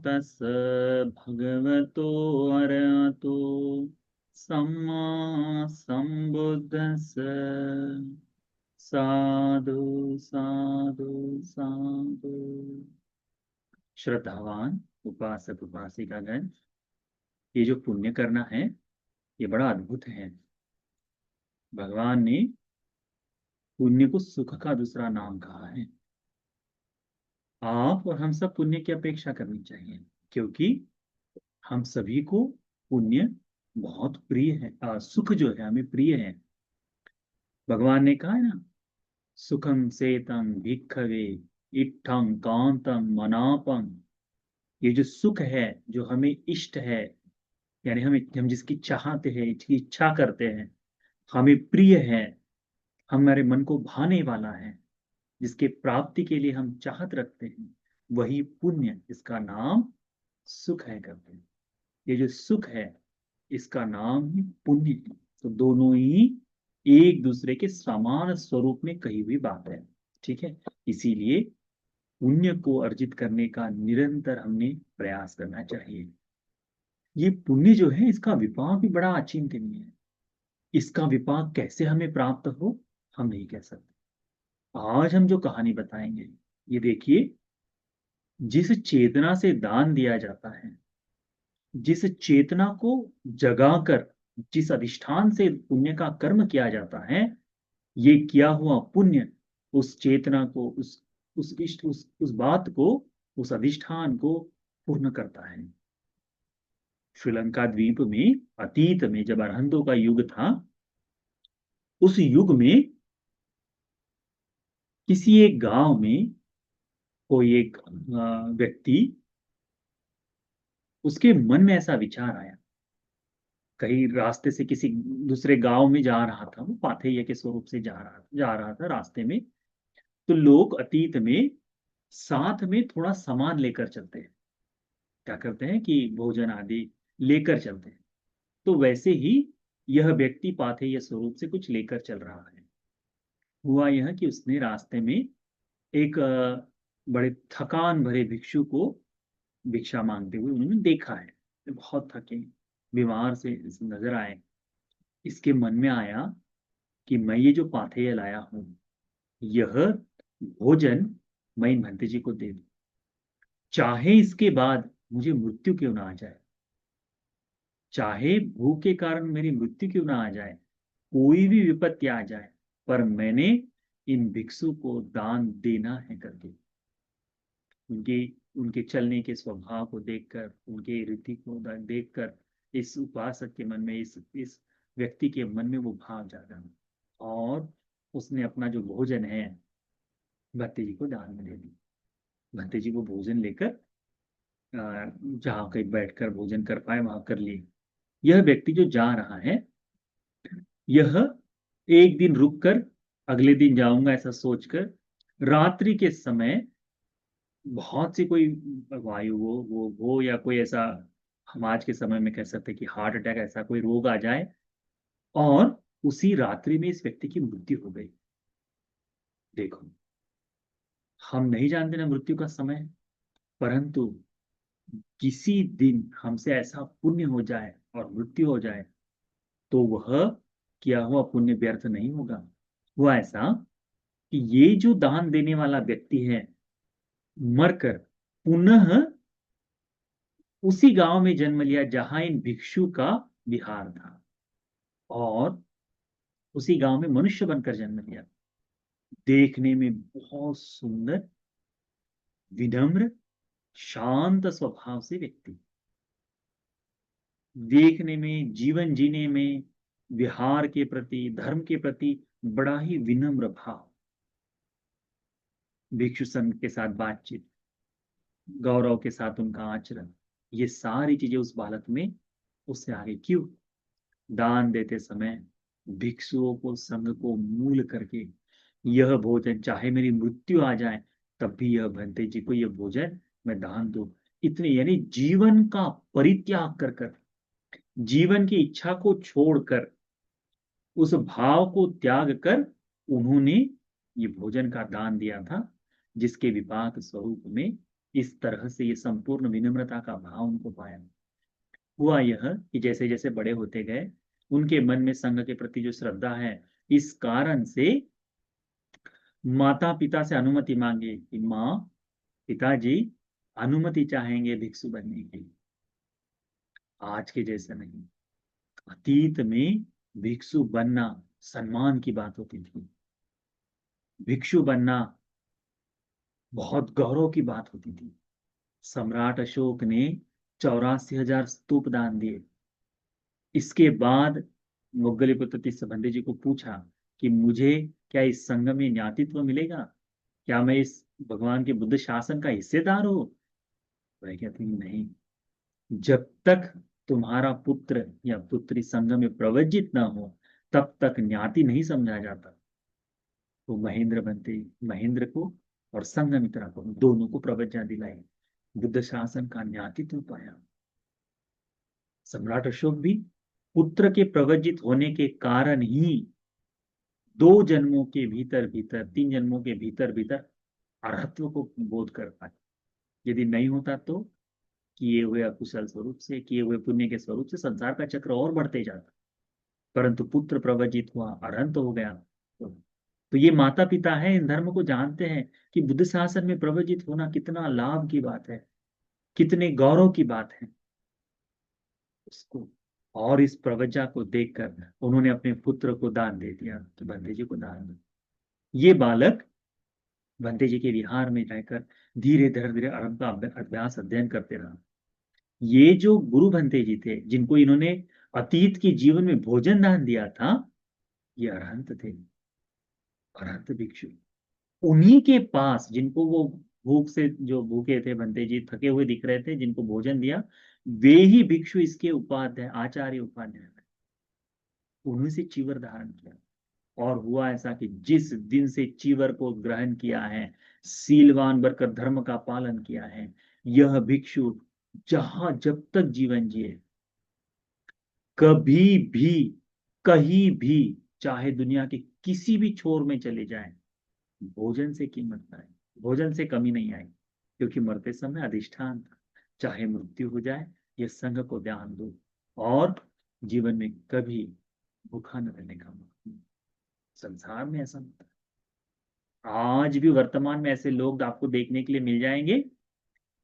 तस् भगवतो अरहतो सम्मा सम्बुद्धस्स। साधु साधु साधु। श्रद्धावान उपासक उपासिकागण, ये जो पुण्य करना है ये बड़ा अद्भुत है। भगवान ने पुण्य को सुख का दूसरा नाम कहा है। आप और हम सब पुण्य की अपेक्षा करनी चाहिए, क्योंकि हम सभी को पुण्य बहुत प्रिय है। सुख जो है हमें प्रिय है। भगवान ने कहा है ना, सुखम सेतम भिक्खवे इत्थम कांतम मनापम। ये जो सुख है, जो हमें इष्ट है, यानी हम जिसकी चाहते हैं, जिसकी इच्छा करते हैं, हमें प्रिय है, हमारे मन को भाने वाला है, जिसके प्राप्ति के लिए हम चाहत रखते हैं, वही पुण्य, इसका नाम सुख है करते हैं। ये जो सुख है इसका नाम ही पुण्य है। तो दोनों ही एक दूसरे के समान स्वरूप में कही हुई बात है। ठीक है, इसीलिए पुण्य को अर्जित करने का निरंतर हमने प्रयास करना चाहिए। ये पुण्य जो है इसका विपाक भी बड़ा अचिंतनीय है। इसका विपाक कैसे हमें प्राप्त हो हम नहीं कह सकते। आज हम जो कहानी बताएंगे, ये देखिए, जिस चेतना से दान दिया जाता है, जिस चेतना को जगाकर जिस अधिष्ठान से पुण्य का कर्म किया जाता है, ये किया हुआ पुण्य उस चेतना को, उस इष्ट उस बात को, उस अधिष्ठान को पूर्ण करता है। श्रीलंका द्वीप में अतीत में जब अरहंतों का युग था, उस युग में किसी एक गांव में कोई एक व्यक्ति, उसके मन में ऐसा विचार आया। कहीं रास्ते से किसी दूसरे गांव में जा रहा था, वो पाथेय के स्वरूप से जा रहा था रास्ते में। तो लोग अतीत में साथ में थोड़ा सामान लेकर चलते हैं। क्या करते हैं कि भोजन आदि लेकर चलते हैं। तो वैसे ही यह व्यक्ति पाथेय स्वरूप से कुछ लेकर चल रहा है। हुआ यह कि उसने रास्ते में एक बड़े थकान भरे भिक्षु को भिक्षा मांगते हुए उन्होंने देखा है। बहुत थके, बीमार से नजर आए। इसके मन में आया कि मैं ये जो पाथेय लाया हूं, यह भोजन मैं इन भंते जी को दे दूं, चाहे इसके बाद मुझे मृत्यु क्यों ना आ जाए, चाहे भूख के कारण मेरी मृत्यु क्यों ना आ जाए, कोई भी विपत्ति आ जाए, पर मैंने इन भिक्षु को दान देना है करके। उनके उनके चलने के स्वभाव को देखकर, उनके रीति को देखकर, इस उपासक के मन में, इस व्यक्ति के मन में वो भाव जागा, और उसने अपना जो भोजन है भत्ते जी को दान में दे दी। भत्ते जी वो भोजन लेकर जहाँ कहीं बैठकर भोजन कर पाए वहां कर लिए। यह व्यक्ति जो जा रहा है, यह एक दिन रुककर अगले दिन जाऊंगा ऐसा सोचकर, रात्रि के समय बहुत सी कोई वायु वो या कोई ऐसा, हम आज के समय में कह सकते हैं कि हार्ट अटैक, ऐसा कोई रोग आ जाए, और उसी रात्रि में इस व्यक्ति की मृत्यु हो गई। देखो, हम नहीं जानते ना मृत्यु का समय, परंतु किसी दिन हमसे ऐसा पुण्य हो जाए और मृत्यु हो जाए, तो वह किया हुआ पुण्य व्यर्थ नहीं होगा। हुआ ऐसा कि ये जो दान देने वाला व्यक्ति है, मरकर पुनः उसी गांव में जन्म लिया जहां इन भिक्षु का विहार था, और उसी गांव में मनुष्य बनकर जन्म लिया। देखने में बहुत सुंदर, विनम्र, शांत स्वभाव से व्यक्ति, देखने में, जीवन जीने में, विहार के प्रति, धर्म के प्रति बड़ा ही विनम्र भाव, भिक्षु संघ के साथ बातचीत, गौरव के साथ उनका आचरण, ये सारी चीजें उस बालक में उससे आगे क्यों। दान देते समय भिक्षुओं को, संघ को मूल करके, यह भोजन चाहे मेरी मृत्यु आ जाए तब भी यह भंते जी को यह भोजन मैं दान दूं। इतने, यानी जीवन का परित्याग कर कर, जीवन की इच्छा को छोड़कर, उस भाव को त्याग कर उन्होंने ये भोजन का दान दिया था, जिसके विपाक स्वरूप में इस तरह से ये संपूर्ण विनम्रता का भाव उनको पाया। हुआ यह कि जैसे जैसे बड़े होते गए, उनके मन में संघ के प्रति जो श्रद्धा है, इस कारण से माता पिता से अनुमति मांगे कि माँ, पिताजी अनुमति चाहेंगे भिक्षु बनने की। आज के जैसे नहीं, अतीत में भिक्षु बनना सम्मान की बात होती थी। भिक्षु बनना बहुत गौरव की बात होती थी। सम्राट अशोक ने 84,000 स्तूप दान दिए। इसके बाद मुगलिपुत्र तिस्सभंदे जी को पूछा कि मुझे क्या इस संघ में ज्ञातित्व मिलेगा, क्या मैं इस भगवान के बुद्ध शासन का हिस्सेदार हूं? वह कहते हैं नहीं, जब तक तुम्हारा पुत्र या पुत्री संघ में प्रवज्जित न हो तब तक ज्ञाति नहीं समझा जाता। तो महेंद्र बनते, महेंद्र को और संघमित्रा को दोनों को प्रवज्ञा दिलाई, बुद्ध शासन का ज्ञातित्व पाया। सम्राट अशोक भी पुत्र के प्रवज्जित होने के कारण ही 2 जन्मों के भीतर भीतर, 3 जन्मों के भीतर भीतर अरहत्व को बोध कर पाए। यदि नहीं होता तो किए हुए अकुशल स्वरूप से, किए हुए पुण्य के स्वरूप से संसार का चक्र और बढ़ते जाता। परंतु पुत्र प्रवजित हुआ, अरहंत हो गया। तो ये माता पिता है, इन धर्म को जानते हैं कि बुद्ध शासन में प्रवजित होना कितना लाभ की बात है, कितने गौरव की बात है उसको। और इस प्रवज्ञा को देखकर उन्होंने अपने पुत्र को दान दे दिया, तो बंदे जी को दान दिया। ये बालक बंदे जी के विहार में रहकर धीरे धीरे धीरे अरब का अभ्यास अध्ययन करते रहा। ये जो गुरु भंते जी थे, जिनको इन्होंने अतीत के जीवन में भोजन दान दिया था, ये अरहंत थे, अरहंत भिक्षु। उन्हीं के पास, जिनको वो भूख से, जो भूखे थे भंते जी, थके हुए दिख रहे थे, जिनको भोजन दिया, वे ही भिक्षु इसके उपाध्याय, आचार्य उपाध्याय, उन्हीं से चीवर धारण किया। और हुआ ऐसा कि जिस दिन से चीवर को ग्रहण किया है, सीलवान बनकर धर्म का पालन किया है, यह भिक्षु जहां जब तक जीवन जिए, कभी भी, कहीं भी, चाहे दुनिया के किसी भी छोर में चले जाएं, भोजन से कीमत ना आए, भोजन से कमी नहीं आई, क्योंकि मरते समय अधिष्ठान था, चाहे मृत्यु हो जाए, ये संघ को ध्यान दो और जीवन में कभी भूखा न रहने का मौका। संसार में ऐसा होता है, आज भी वर्तमान में ऐसे लोग आपको देखने के लिए मिल जाएंगे,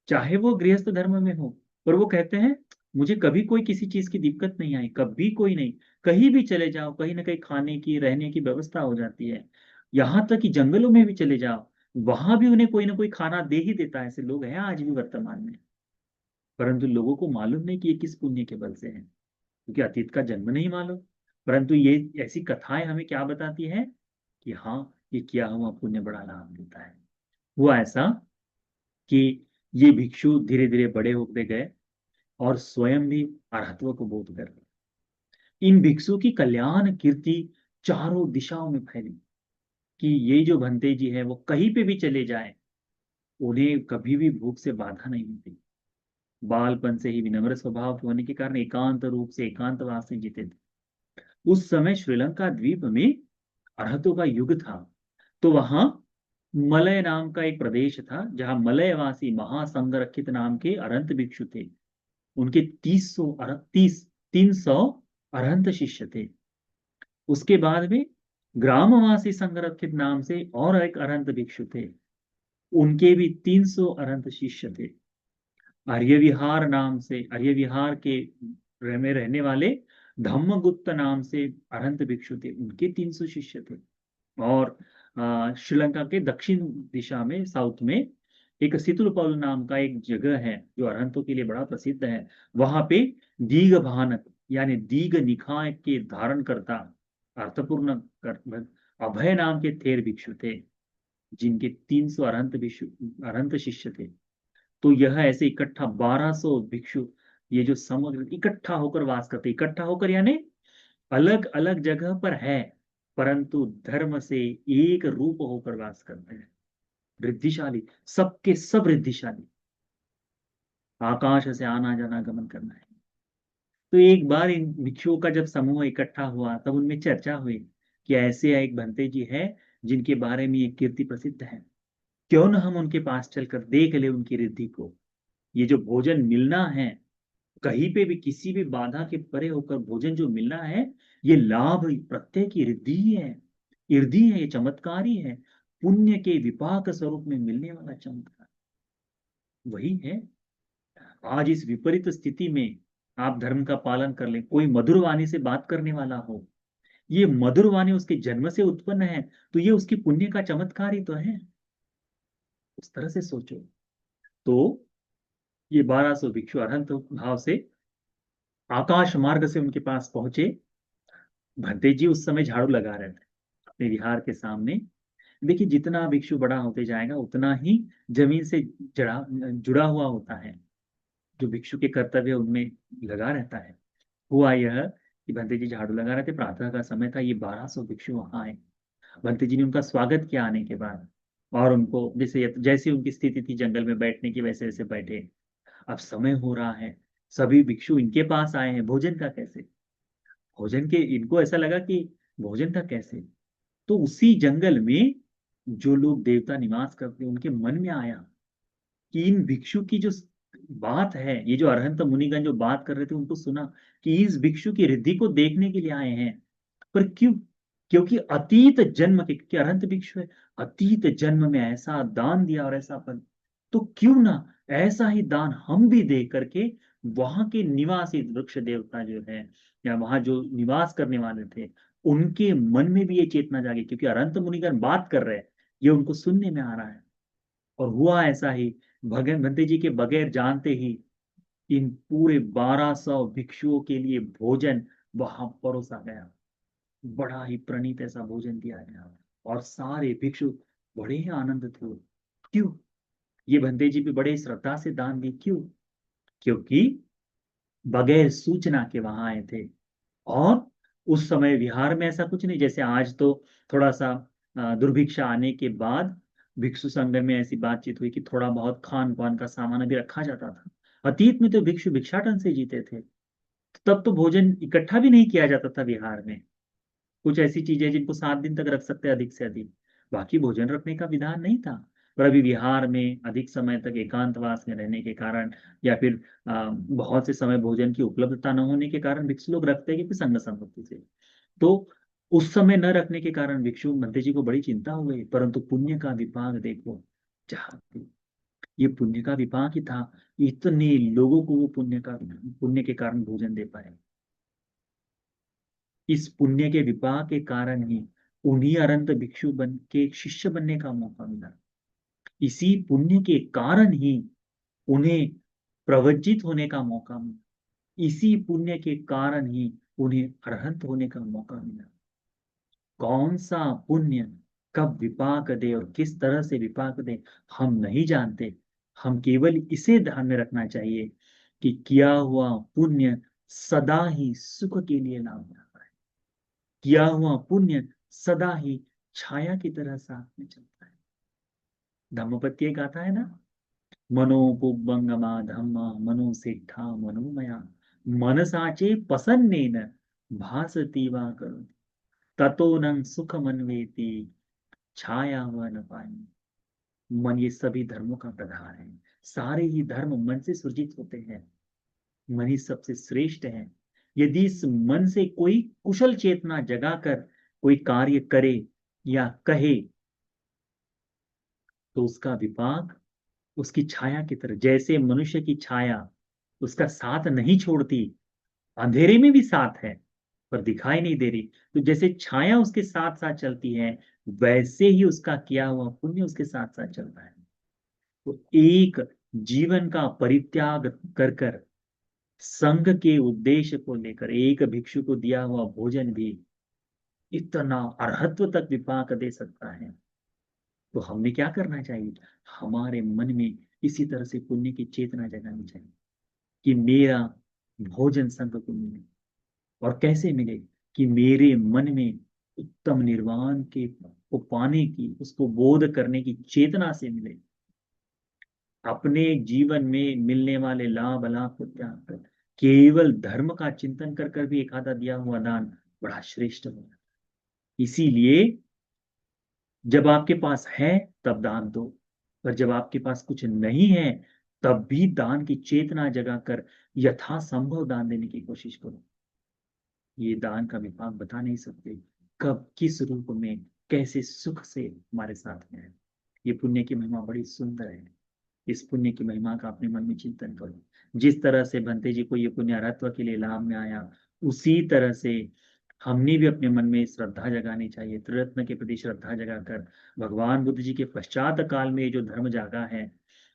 चाहे वो गृहस्थ धर्म में हो, पर वो कहते हैं मुझे कभी कोई किसी चीज की दिक्कत नहीं आई, कभी कोई नहीं, कहीं भी चले जाओ, कहीं ना कहीं खाने की रहने की व्यवस्था हो जाती है। यहाँ तक कि जंगलों में भी चले जाओ, वहां भी उन्हें कोई ना कोई खाना दे ही देता है। ऐसे लोग हैं आज भी वर्तमान में। परंतु लोगों को मालूम नहीं कि ये किस पुण्य के बल से है, क्योंकि अतीत का जन्म नहीं मालूम। परंतु ये ऐसी कथाएं हमें क्या बताती है कि हाँ, ये किया हुआ पुण्य बड़ा लाभ देता है। हुआ ऐसा कि ये भिक्षु धीरे धीरे बड़े होते गए और स्वयं भी अरहत्व को बोध कर गए। इन भिक्षु की कल्याण कीर्ति चारों दिशाओं में फैली कि ये जो भंते जी है वो कहीं पे भी चले जाए, उन्हें कभी भी भूख से बाधा नहीं मिलती। बालपन से ही विनम्र स्वभाव के होने के कारण एकांत रूप से एकांतवास से जीते थे। उस समय श्रीलंका द्वीप में अरहतों का युग था। तो वहां मलय नाम का एक प्रदेश था, जहां मलयवासी महासंगरक्षित नाम के अरहंत भिक्षु थे। उनके 300 अरहंत शिष्य थे। उसके बाद में ग्रामवासी संगरक्षित नाम से और एक अरहंत भिक्षु थे, उनके भी 300 अरहंत शिष्य थे। आर्य विहार नाम से, आर्य विहार के में रहने वाले धम्मगुप्त नाम से अरहंत भिक्षु थे, उनके 300 शिष्य थे। और श्रीलंका के दक्षिण दिशा में, साउथ में, एक सितुलपल नाम का एक जगह है जो अरहंतों के लिए बड़ा प्रसिद्ध है। वहां पे दीघ भानक यानी दीघ निकाय के धारण करता, अर्थपूर्ण अभय नाम के थेर भिक्षु थे, जिनके 300 अरहंत भिक्षु, अरहंत शिष्य थे। तो यह ऐसे इकट्ठा 1200 भिक्षु, ये जो समग्र इकट्ठा होकर वास करते, इकट्ठा होकर यानी अलग अलग जगह पर है, परंतु धर्म से एक रूप होकर वास करते हैं। वृद्धिशाली, सबके सब वृद्धिशाली, आकाश से आना जाना गमन करना है। तो एक बार इन भिक्षुओं का जब समूह इकट्ठा हुआ, तब उनमें चर्चा हुई कि ऐसे एक भंते जी है जिनके बारे में ये कीर्ति प्रसिद्ध है। क्यों न हम उनके पास चलकर देख ले उनकी रिद्धि को। ये जो भोजन मिलना है, कहीं पे भी किसी भी बाधा के परे होकर भोजन जो मिलना है, ये लाभ प्रत्यय की रिद्धि ही है, इर्धि है, ये चमत्कार ही है, पुण्य के विपाक स्वरूप में मिलने वाला चमत्कार वही है। आज इस विपरीत स्थिति में आप धर्म का पालन कर लें, कोई मधुर वाणी से बात करने वाला हो, ये मधुर वाणी उसके जन्म से उत्पन्न है, तो ये उसकी पुण्य का चमत्कार ही तो है। उस तरह से सोचो। तो ये 1200 भिक्षु अरहंत भाव से आकाश मार्ग से उनके पास पहुंचे। भंते जी उस समय झाड़ू लगा रहे थे अपने विहार के सामने। देखिए, जितना भिक्षु बड़ा होते जाएगा उतना ही जमीन से जड़ा जुड़ा हुआ होता है, जो भिक्षु के कर्तव्य उनमें लगा रहता है। हुआ यह कि भंते जी झाड़ू लगा रहे थे, प्रातः का समय था, ये 1200 भिक्षु वहां आए। भंते जी ने उनका स्वागत किया आने के बाद, और उनको जैसे जैसे उनकी स्थिति थी जंगल में बैठने की, वैसे वैसे बैठे। अब समय हो रहा है, सभी भिक्षु इनके पास आए हैं, भोजन का कैसे? भोजन के इनको ऐसा लगा कि भोजन का कैसे? तो उसी जंगल में जो लोग देवता निवास करते हैं, उनके मन में आया कि इन भिक्षु की जो बात है, ये जो अरहंत मुनिगण जो बात कर रहे थे, उनको सुना कि इस भिक्षु की रिद्धि को देखने के लिए आए हैं। पर क्यों? क्योंकि अतीत जन्म के, क्योंकि अरहंत भिक्षु है, अतीत जन्म में ऐसा दान दिया और ऐसा फल, तो क्यों ना ऐसा ही दान हम भी दे करके वहां के निवासी वृक्ष देवता जो है, या वहां जो निवास करने वाले थे, उनके मन में भी ये चेतना जागे, क्योंकि अरहंत मुनिगण बात कर रहे हैं, ये उनको सुनने में आ रहा है। और हुआ ऐसा ही, भगन भंते जी के बगैर जानते ही इन पूरे 1200 भिक्षुओं के लिए भोजन वहां परोसा गया। बड़ा ही प्रणीत ऐसा भोजन दिया गया, और सारे भिक्षु बड़े ही आनंदित हुए। क्यों? ये भंते जी भी बड़े श्रद्धा से दान दी। क्यों? क्योंकि बगैर सूचना के वहां आए थे। और उस समय विहार में ऐसा कुछ नहीं, जैसे आज तो थोड़ा सा दुर्भिक्षा आने के बाद भिक्षु संघ में ऐसी बातचीत हुई कि थोड़ा बहुत खान पान का सामान भी रखा जाता था। अतीत में तो भिक्षु भिक्षाटन से जीते थे, तब तो भोजन इकट्ठा भी नहीं किया जाता था विहार में। कुछ ऐसी चीजें जिनको 7 दिन तक रख सकते हैं अधिक से अधिक, बाकी भोजन रखने का विधान नहीं था। पर अभी विहार में अधिक समय तक एकांतवास में रहने के कारण, या फिर बहुत से समय भोजन की उपलब्धता न होने के कारण भिक्षु लोग रखते हैं कि संग संपत्ति से। तो उस समय न रखने के कारण भिक्षु मंत्री जी को बड़ी चिंता हो गई। परंतु पुण्य का विपाक देखो, जहाँ ये पुण्य का विपाक ही था, इतने लोगों को वो पुण्य के कारण भोजन दे पाए। इस पुण्य के विपाक के कारण ही उन्हीं अनंत भिक्षु बन के शिष्य बनने का मौका मिला। इसी पुण्य के कारण ही उन्हें प्रवज्जित होने का मौका मिला। इसी पुण्य के कारण ही उन्हें अरहंत होने का मौका मिला। कौन सा पुण्य कब विपाक दे और किस तरह से विपाक दे, हम नहीं जानते। हम केवल इसे ध्यान में रखना चाहिए कि किया हुआ पुण्य सदा ही सुख के लिए लाभदायक है। किया हुआ पुण्य सदा ही छाया की तरह साथ में चलता है। धम्मपत्ति एक आता है ना, मनोपुब्बंगमा धम्मा मनो सिद्धा मनोमया मनसाचे पसन्नेन भासती वा करो ततो न सुखमन्वेति छाया व न पानी। मन ये सभी धर्मों का प्रधान है। सारे ही धर्म मन से सृजित होते हैं। मन ही सबसे श्रेष्ठ है। यदि इस मन से कोई कुशल चेतना जगाकर कोई कार्य करे या कहे, तो उसका विपाक उसकी छाया की तरह, जैसे मनुष्य की छाया उसका साथ नहीं छोड़ती, अंधेरे में भी साथ है पर दिखाई नहीं दे रही, तो जैसे छाया उसके साथ साथ चलती है, वैसे ही उसका किया हुआ पुण्य उसके साथ साथ चलता है। तो एक जीवन का परित्याग कर कर संघ के उद्देश्य को लेकर एक भिक्षु को दिया हुआ भोजन भी इतना अरहत्व तक विपाक दे सकता है। तो हमने क्या करना चाहिए? हमारे मन में इसी तरह से पुण्य की चेतना जगानी चाहिए कि मेरा भोजन संघ को मिले। और कैसे मिले? कि मेरे मन में उत्तम निर्वाण के को पाने की, उसको बोध करने की चेतना से मिले। अपने जीवन में मिलने वाले लाभ लाभ को त्याग कर केवल धर्म का चिंतन कर कर भी एक आधा दिया हुआ दान बड़ा श्रेष्ठ होगा। इसीलिए जब आपके पास है तब दान दो, पर जब आपके पास कुछ नहीं है, तब भी दान की चेतना जगाकर यथासंभव दान देने की कोशिश करो। ये दान का विभाग बता नहीं सकते, कब किस रूप में कैसे सुख से हमारे साथ में है। ये पुण्य की महिमा बड़ी सुंदर है। इस पुण्य की महिमा का अपने मन में चिंतन करो। जिस तरह से भंते जी को ये पुण्य अरहत्व के लिए लाभ में आया, उसी तरह से हमने भी अपने मन में श्रद्धा जगानी चाहिए। त्रिरत्न के प्रति श्रद्धा जगाकर भगवान बुद्ध जी के पश्चात काल में ये जो धर्म जागा है,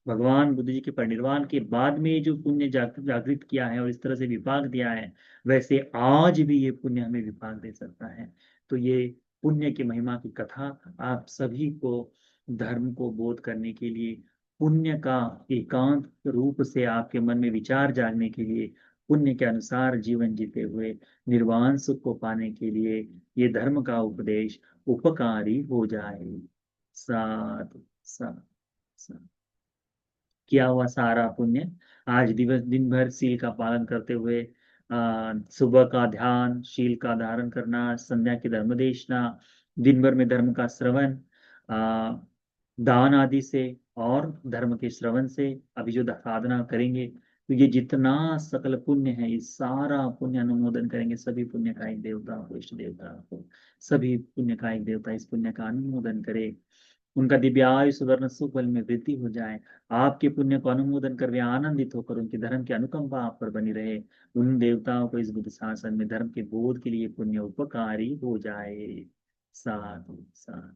भगवान बुद्ध जी के परिनिर्वाण के बाद में ये जो पुण्य जागृत किया है और इस तरह से विपाक दिया है, वैसे आज भी ये पुण्य हमें विपाक दे सकता है। तो ये पुण्य की महिमा की कथा आप सभी को धर्म को बोध करने के लिए, पुण्य का एकांत रूप से आपके मन में विचार जागने के लिए, पुण्य के अनुसार जीवन जीते हुए निर्वाण सुख को पाने के लिए ये धर्म का उपदेश उपकारी हो जाए। साधु साधु साधु। किया हुआ सारा पुण्य आज दिवस दिन भर शील का पालन करते हुए, सुबह का ध्यान, शील का धारण करना, संध्या की धर्मदेशना, दिन भर में धर्म का श्रवण, दान आदि से और धर्म के श्रवण से अभी जो साधना करेंगे, तो ये जितना सकल पुण्य है, ये सारा पुण्य अनुमोदन करेंगे। सभी पुण्य का एक देवता को, इष्ट देवता को, सभी पुण्य का एक देवता इस पुण्य का अनुमोदन करे, उनका दिव्यायु सुवर्ण सुख बल में वृद्धि हो जाए। आपके पुण्य को अनुमोदन कर वे आनंदित होकर उनके धर्म की अनुकंपा आप पर बनी रहे। उन देवताओं को इस बुद्ध शासन में धर्म के बोध के लिए पुण्य उपकारी हो जाए। साधु साधु।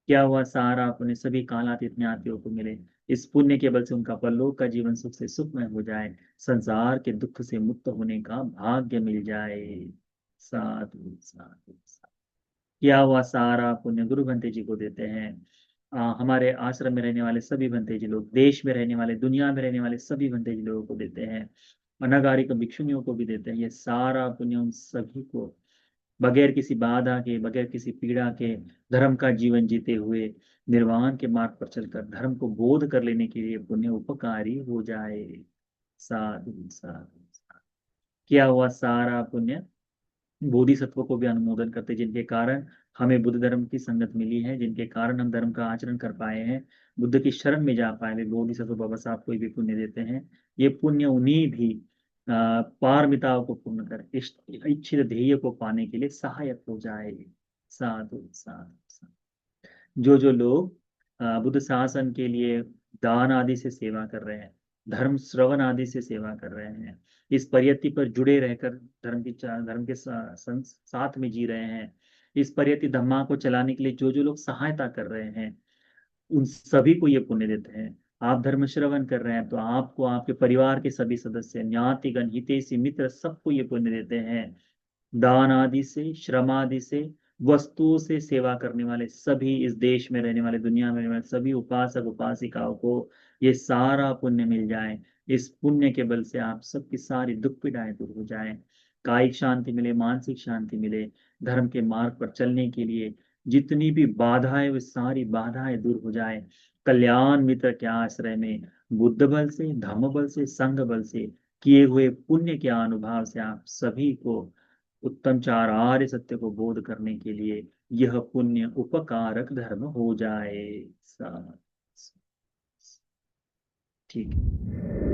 क्या हुआ सारा पुण्य सभी कालातीत ज्ञातियों को मिले। इस पुण्य के बल से उनका परलोक का जीवन सुख से सुखमय हो जाए, संसार के दुख से मुक्त होने का भाग्य मिल जाए। साधु साधु साधु। किया हुआ सारा पुण्य गुरु भंते जी को देते हैं। हमारे आश्रम में रहने वाले सभी भंते जी लोग, देश में रहने वाले, दुनिया में रहने वाले सभी भंते जी लोगों को देते हैं। अनागारिक भिक्षुनियों को भी देते हैं। ये सारा पुण्य उन सभी को बगैर किसी बाधा के, बगैर किसी पीड़ा के धर्म का जीवन जीते हुए निर्वाण के मार्ग पर चलकर धर्म को बोध कर लेने के लिए पुण्य उपकारी हो जाए। साधु साधु साधु। किया हुआ सारा पुण्य बोधिसत्व को भी अनुमोदन करते, जिनके कारण हमें बुद्ध धर्म की संगत मिली है, जिनके कारण हम धर्म का आचरण कर पाए हैं, बुद्ध की शरण में जा पाए, वे बोधिसत्व बाबा साहब को भी पुण्य देते हैं। ये पुण्य उन्हीं भी पारमिताओं को पूर्ण कर इच्छित ध्येय को पाने के लिए सहायक हो जाए। साधु साधु साधु। जो लोग बुद्ध शासन के लिए दान आदि से सेवा कर रहे हैं, धर्म श्रवण आदि से सेवा कर रहे हैं, इस परियति पर जुड़े रहकर धर्म के साथ में जी रहे हैं, इस परियति धम्मा को चलाने के लिए जो लोग सहायता कर रहे हैं, उन सभी को ये पुण्य देते हैं। आप धर्म श्रवण कर रहे हैं तो आपको, आपके परिवार के सभी सदस्य, ज्ञातिगण, हितैषी मित्र, सबको ये पुण्य देते हैं। दान आदि से, श्रम आदि से, वस्तुओं से सेवा करने वाले सभी, इस देश में रहने वाले, दुनिया में रहने वाले सभी उपासक उपासिकाओं को ये सारा पुण्य मिल जाए। इस पुण्य के बल से आप सबकी सारी दुख पीड़ाएं दूर हो जाए, कायिक शांति मिले, मानसिक शांति मिले, धर्म के मार्ग पर चलने के लिए जितनी भी बाधाएं, वे सारी बाधाएं दूर हो जाए। कल्याण मित्र के आश्रय में बुद्ध बल से, धम्म बल से, संघ बल से किए हुए पुण्य के अनुभव से आप सभी को उत्तम चार आर्य सत्य को बोध करने के लिए यह पुण्य उपकारक धर्म हो जाए। ठीक है।